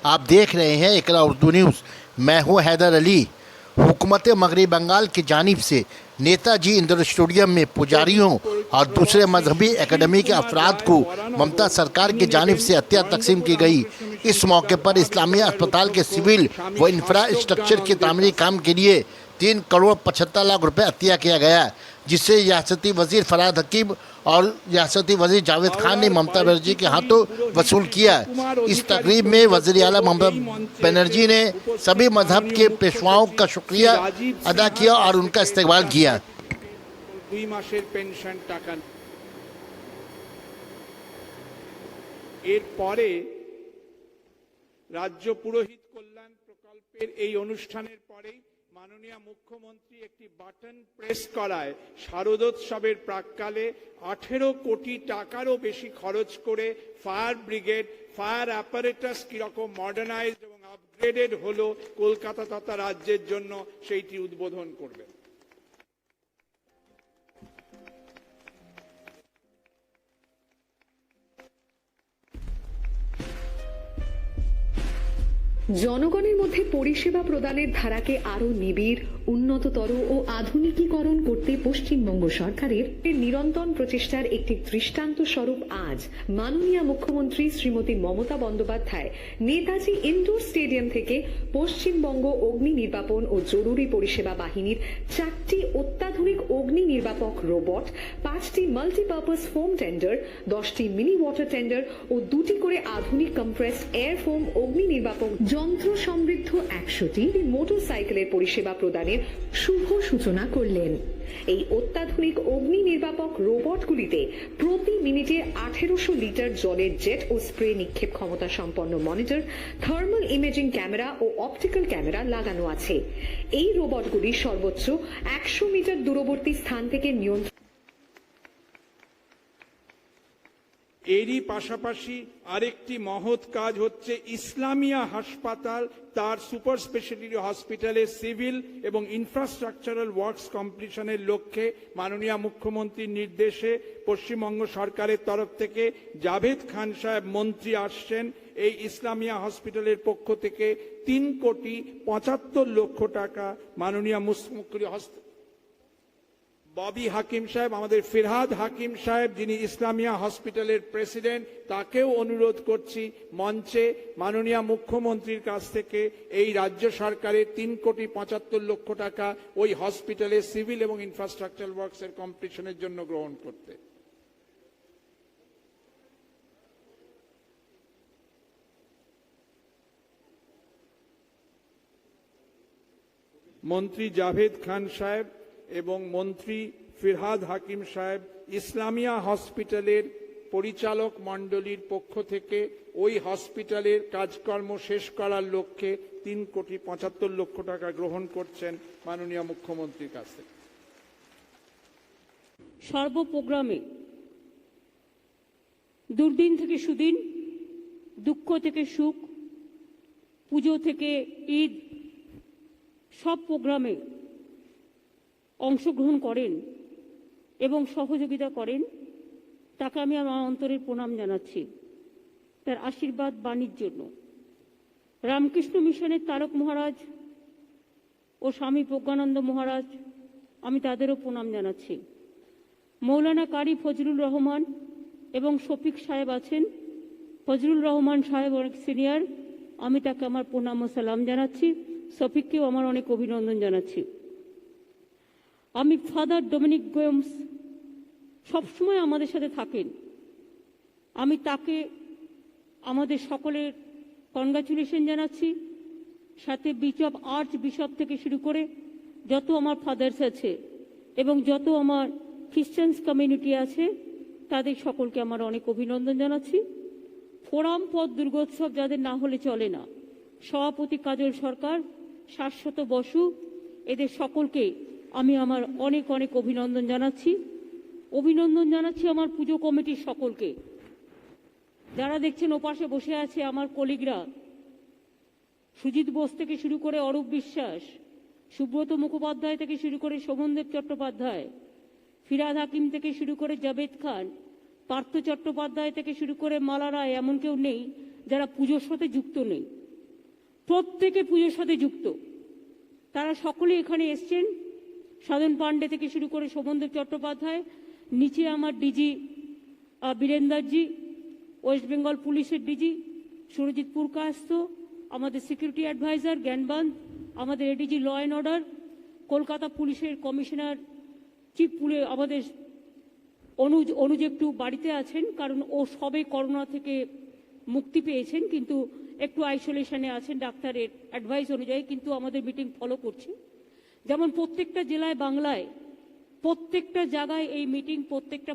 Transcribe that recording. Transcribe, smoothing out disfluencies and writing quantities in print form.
आप देख रहे हैं इकरा उर्दू न्यूज़। मैं हूं हैदर अली। हुकूमत मगरबी बंगाल की जानिब से नेताजी इंडोर स्टेडियम में पुजारियों और दूसरे मजहबी एकेडमी के अफराद को ममता सरकार की जानिब से हथिया तकसीम की गई। इस मौके पर इस्लामिया अस्पताल के सिविल व इंफ्रास्ट्रक्चर के तामीरी काम के लिए 3 करोड़ 75 लाख रुपए हत्या किया गया, जिससे रियासती वजीर फरहाद हकीम और रियासती वजीर जावेद खान ने ममता बनर्जी के हाथों वसूल किया। इस तकरीब में वजीर आला ममता बनर्जी ने सभी मजहब के पेशवाओं का शुक्रिया अदा किया और उनका इस्तेकबाल किया। 2 মাসের পেনশন টাকা এরপরে রাজ্য পুরোহিত কল্যাণ প্রকল্পের এই অনুষ্ঠানের পরেই মাননীয় মুখ্যমন্ত্রী একটি বাটন প্রেস করায় শারদোৎসবের প্রাক্কালে 18 কোটি টাকারও বেশি খরচ করে ফায়ার ব্রিগেড ফায়ার অ্যাপারেটাস কিরকম মডার্নাইজড এবং আপগ্রেডেড হলো কলকাতা তথা রাজ্যের জন্য সেইটি উদ্বোধন করবেন। জনগণের মধ্যে পরিষেবা প্রদানের ধারাকে আরো নিবিড়, উন্নততর ও আধুনিকীকরণ করতে পশ্চিমবঙ্গ সরকারের নিরন্তর প্রচেষ্টার একটি দৃষ্টান্ত স্বরূপ আজ মাননীয় মুখ্যমন্ত্রী শ্রীমতী মমতা বন্দ্যোপাধ্যায় নেতাজি ইনডোর স্টেডিয়াম থেকে পশ্চিমবঙ্গ অগ্নি নির্বাপন ও জরুরি পরিষেবা বাহিনীর 4টি অত্যাধুনিক অগ্নি নির্বাপক রোবট, 5টি মাল্টিপারপাস ফোম টেন্ডার, 10টি মিনি ওয়াটার টেন্ডার ও 2টি করে আধুনিক কম্প্রেসড এয়ার ফোম অগ্নি নির্বাপক যন্ত্র সমৃদ্ধ 100টি মোটরসাইকেলের পরিষেবা প্রদানের শুভ সূচনা করলেন। এই অত্যাধুনিক অগ্নি নির্বাপক রোবটগুলিতে প্রতি মিনিটে 1800 লিটার জলের জেট ও স্প্রে নিক্ষেপ ক্ষমতা সম্পন্ন মনিটর, থার্মাল ইমেজিং ক্যামেরা ও অপটিক্যাল ক্যামেরা লাগানো আছে। এই রোবটগুলি সর্বোচ্চ 100 মিটার দূরবর্তী স্থান থেকে নিয়ন্ত্রণ। এরই পাশাপাশি আরেকটি মহৎ কাজ হচ্ছে ইসলামিয়া হাসপাতাল তার সুপার স্পেশালিটি হসপিটালের সিভিল এবং ইনফ্রাস্ট্রাকচারাল ওয়ার্কস কমপ্লিশনের লক্ষ্যে মাননীয় মুখ্যমন্ত্রীর নির্দেশে পশ্চিমবঙ্গ সরকারের তরফ থেকে জাভেদ খান সাহেব মন্ত্রী আসছেন। এই ইসলামিয়া হসপিটালের পক্ষ থেকে 3 কোটি 75 লক্ষ টাকা মাননীয় মুখ্যমন্ত্রী ববি হাকিম সাহেব, আমাদের ফিরহাদ হাকিম সাহেব যিনি ইসলামিয়া হসপিটালের প্রেসিডেন্ট, তাকেও অনুরোধ করছি মঞ্চে মাননীয় মুখ্যমন্ত্রীর কাছ থেকে এই রাজ্য সরকারের 3 কোটি 75 লক্ষ টাকা ওই হসপিটালের সিভিল এবং ইনফ্রাস্ট্রাকচার ওয়ার্কসের কমপ্লিশনের জন্য গ্রহণ করতে। মন্ত্রী জাভেদ খান সাহেব এবং মন্ত্রী ফিরহাদ হাকিম সাহেব ইসলামিয়া হসপিটালের পরিচালক মণ্ডলীর পক্ষ থেকে ওই হসপিটালের কাজকর্ম শেষ করার লক্ষ্যে 3 কোটি 75 লক্ষ টাকা গ্রহণ করছেন মাননীয় মুখ্যমন্ত্রীর কাছ থেকে। সর্ব প্রোগ্রামে দুর্দিন থেকে সুদিন, দুঃখ থেকে সুখ, পুজো থেকে ঈদ, সব প্রোগ্রামে অংশগ্রহণ করেন এবং সহযোগিতা করেন, তাকে আমি আমার অন্তরের প্রণাম জানাচ্ছি তার আশীর্বাদ বাণীর জন্য। রামকৃষ্ণ মিশনের তারক মহারাজ ও স্বামী প্রজ্ঞানন্দ মহারাজ, আমি তাদেরও প্রণাম জানাচ্ছি। মৌলানা কারি ফজলুর রহমান এবং শফিক সাহেব আছেন। ফজলুর রহমান সাহেব অনেক সিনিয়র, আমি তাকে আমার প্রণাম ও সালাম জানাচ্ছি। শফিককেও আমার অনেক অভিনন্দন জানাচ্ছি। আমি ফাদার ডোমিনিক গোয়েমস সবসময় আমাদের সাথে থাকেন, আমি তাকে আমাদের সকলের কনগ্রাচুলেশন জানাচ্ছি। সাথে বিশপ, আর্চ বিশপ থেকে শুরু করে যত আমার ফাদার্স আছে এবং যত আমার খ্রিস্টানস কমিউনিটি আছে তাদের সকলকে আমার অনেক অভিনন্দন জানাচ্ছি। ফোরাম পথ দুর্গোৎসব যাদের না হলে চলে না, সভাপতি কাজল সরকার, শাশ্বত বসু, এদের সকলকে আমি আমার অনেক অনেক অভিনন্দন জানাচ্ছি। অভিনন্দন জানাচ্ছি আমার পুজো কমিটির সকলকে। যারা দেখছেন ওপাশে বসে আছে আমার কলিগরা, সুজিত বোস থেকে শুরু করে অরূপ বিশ্বাস, সুব্রত মুখোপাধ্যায় থেকে শুরু করে শোভনদেব চট্টোপাধ্যায়, ফিরহাদ হাকিম থেকে শুরু করে জাভেদ খান, পার্থ চট্টোপাধ্যায় থেকে শুরু করে মালা রায়, এমন কেউ নেই যারা পুজোর সাথে যুক্ত নেই। প্রত্যেকে পুজোর সাথে যুক্ত। তারা সকলে এখানে এসছেন, সাধন পান্ডে থেকে শুরু করে শোভনদেব চট্টোপাধ্যায়, নিচে আমার ডিজি বীরেন্দারজি, ওয়েস্ট বেঙ্গল পুলিশের ডিজি সুরজিৎ পুরকায়স্থ, আমাদের সিকিউরিটি অ্যাডভাইজার জ্ঞানবান্ধ, আমাদের ADG law and order, Kolkata পুলিশের কমিশনার চিফ আমাদের অনুজ একটু বাড়িতে আছেন, কারণ ও সবে করোনা থেকে মুক্তি পেয়েছেন, কিন্তু একটু আইসোলেশনে আছেন ডাক্তারের অ্যাডভাইস অনুযায়ী, কিন্তু আমাদের মিটিং ফলো করছে। যেমন প্রত্যেকটা জেলায় বাংলায় প্রত্যেকটা জায়গায় এই মিটিং, প্রত্যেকটা